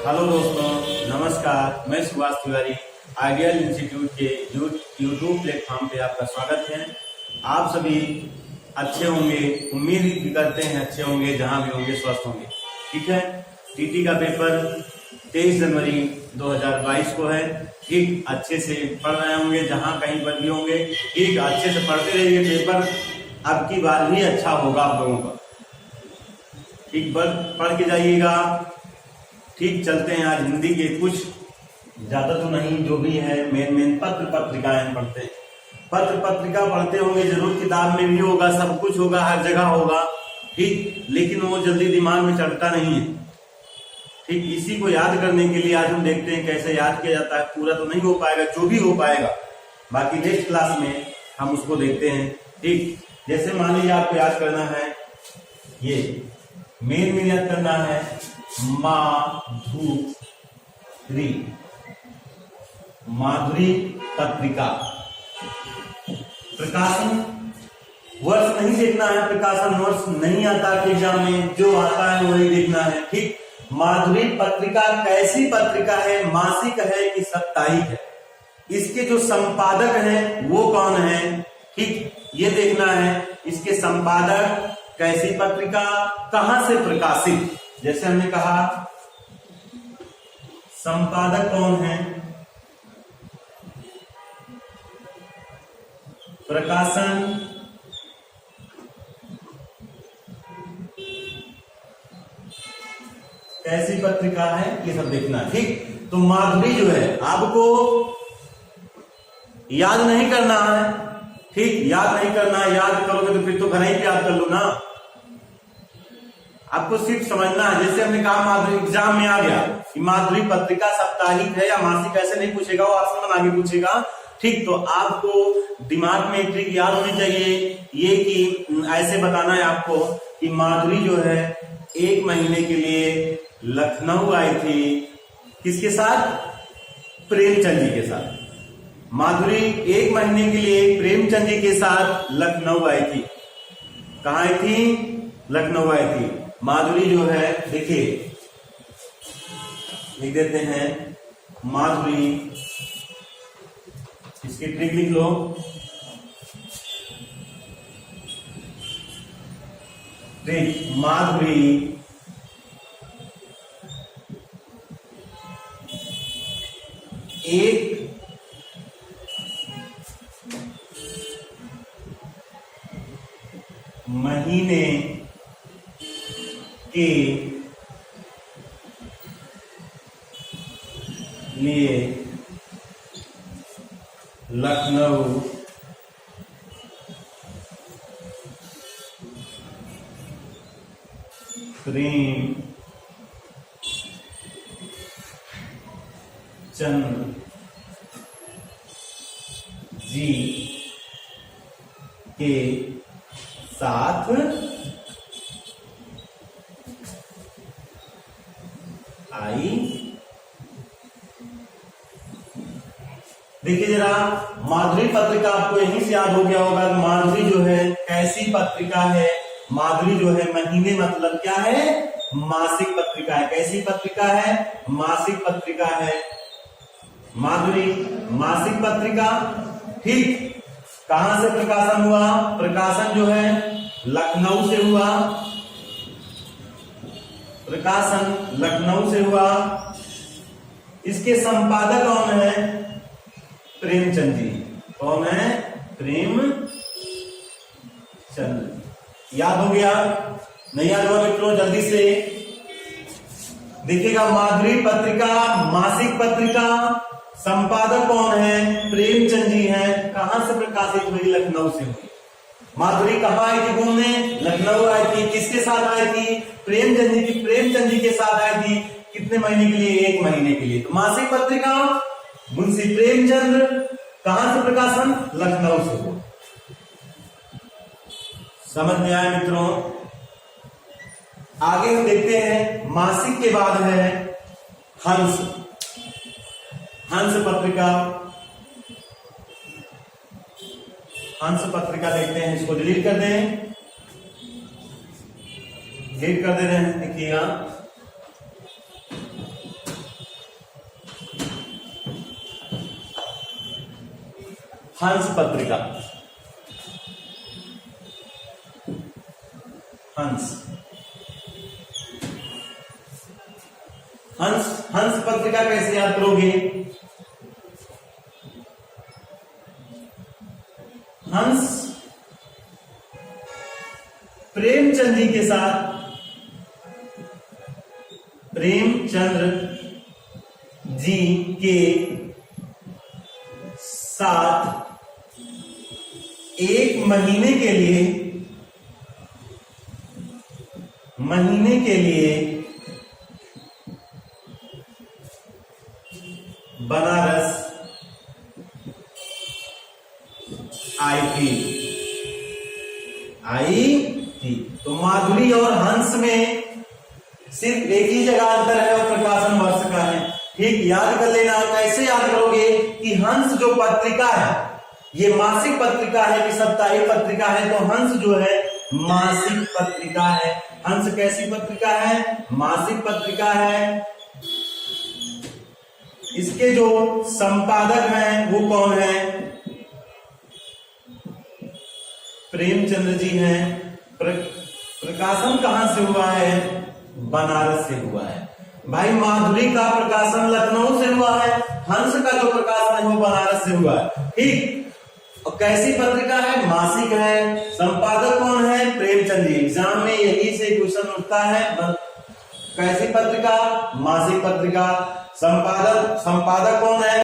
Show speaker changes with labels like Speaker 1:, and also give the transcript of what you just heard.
Speaker 1: Hello दोस्तों, नमस्कार। मैं सुभाष तिवारी आइडियल इंस्टीट्यूट के यूट्यूब प्लेटफॉर्म पे आपका स्वागत है। आप सभी अच्छे होंगे, उम्मीद भी करते हैं अच्छे होंगे, जहां भी होंगे स्वस्थ होंगे। ठीक है, टीटी का पेपर 23 जनवरी 2022 को है। ठीक अच्छे से पढ़ रहे होंगे, जहां कहीं पर भी होंगे ठीक अच्छे से पढ़ते रहिए। पेपर अब की बार भी अच्छा होगा आप लोगों का। ठीक पढ़ के जाइएगा। ठीक चलते हैं। आज हिंदी के कुछ ज्यादा तो नहीं, जो भी है मेन पत्र पत्रिकाएं पढ़ते हैं। पत्र पत्रिका पढ़ते होंगे जरूर, किताब में भी होगा, सब कुछ होगा, हर जगह होगा। ठीक, लेकिन वो जल्दी दिमाग में चढ़ता नहीं है। ठीक, इसी को याद करने के लिए आज हम देखते हैं कैसे याद किया जाता है। पूरा तो नहीं हो पाएगा, जो भी हो पाएगा बाकी नेक्स्ट क्लास में हम उसको देखते हैं। ठीक, जैसे मान लीजिए आपको याद करना है, ये मेन में याद करना है माधुरी पत्रिका। प्रकाशन वर्ष नहीं देखना है, प्रकाशन वर्ष नहीं आता कि एग्जाम में, जो आता है वही देखना है। ठीक, माधुरी पत्रिका कैसी पत्रिका है, मासिक है कि साप्ताहिक है, इसके जो संपादक हैं वो कौन है, ठीक ये देखना है। इसके संपादक, कैसी पत्रिका, कहां से प्रकाशित, जैसे हमने कहा संपादक कौन है, प्रकाशन, कैसी पत्रिका है, ये सब देखना है। ठीक, तो माधुरी जो है आपको याद नहीं करना है। ठीक, याद नहीं करना है, याद करोगे तो फिर तो घर ही पे याद कर लो ना। आपको सिर्फ समझना है। जैसे हमने कहा माधुरी, एग्जाम में आ गया कि माधुरी पत्रिका साप्ताहिक है या मासिक, ऐसे नहीं पूछेगा, वो ऑप्शन आगे पूछेगा। ठीक, तो आपको दिमाग में एक ट्रिक याद होनी चाहिए, ये कि ऐसे बताना है आपको कि माधुरी जो है 1 महीने के लिए लखनऊ आई थी, किसके साथ, प्रेमचंद जी के साथ। माधुरी 1 महीने के लिए प्रेमचंद जी के साथ लखनऊ आई थी। कहाँ आई थी, लखनऊ आई थी। माधुरी जो है, देखिए लिख देते हैं माधुरी, इसकी ट्रिक लिख लो। ट्रिक, माधुरी एक महीने के लिए लखनऊ प्रेमचंद जी के साथ आई। देखिए जरा, माधुरी पत्रिका आपको यहीं से याद हो गया होगा। माधुरी जो है कैसी पत्रिका है, माधुरी जो है महीने मतलब क्या है, मासिक पत्रिका है। कैसी पत्रिका है, मासिक पत्रिका है। माधुरी मासिक पत्रिका। ठीक, कहां से प्रकाशन हुआ, प्रकाशन जो है लखनऊ से हुआ, प्रकाशन लखनऊ से हुआ। इसके संपादक कौन है, प्रेमचंद जी। कौन है, प्रेमचंद। याद हो गया, नहीं याद हुआ मित्रों, जल्दी से देखिएगा। माधुरी पत्रिका मासिक पत्रिका, संपादक कौन है, प्रेमचंद जी हैं। कहां से प्रकाशित हुई, लखनऊ से हुई। माधुरी कहाँ आई थी घूमने, लखनऊ आई थी। किसके साथ आई थी, प्रेमचंद जी के साथ आई थी। कितने महीने के लिए, 1 महीने के लिए। तो मासिक पत्रिका मुंशी प्रेमचंद, कहां से प्रकाशन, लखनऊ से हुआ। समझ में आया मित्रों। आगे हम देखते हैं, मासिक के बाद है हंस। हंस पत्रिका, हंस पत्रिका देखते हैं। इसको डिलीट कर दें, डिलीट कर दे रहे हैं। देखिएगा हंस पत्रिका। हंस हंस हंस पत्रिका कैसे याद करोगे? हंस प्रेमचंद जी के साथ, प्रेमचंद्र जी के साथ एक महीने के लिए बनारस आई थी। तो माधुरी और हंस में सिर्फ एक ही जगह अंतर है और प्रकाशन वर्ष का है। ठीक, याद कर लेना। कैसे याद करोगे कि हंस जो पत्रिका है ये मासिक पत्रिका है कि साप्ताहिक पत्रिका है? तो हंस जो है मासिक पत्रिका है। हंस कैसी पत्रिका है? मासिक पत्रिका है। इसके जो संपादक हैं वो कौन है? प्रेमचंद्र जी हैं। प्रकाशन कहां से हुआ है? बनारस से हुआ है। भाई माधुरी का प्रकाशन लखनऊ से हुआ है, हंस का जो प्रकाशन है वो बनारस से हुआ है। ठीक, और कैसी पत्रिका है? मासिक है। संपादक कौन है? प्रेमचंद जी। एग्जाम में यही से क्वेश्चन उठता है। कैसी पत्रिका? मासिक पत्रिका। संपादक कौन है?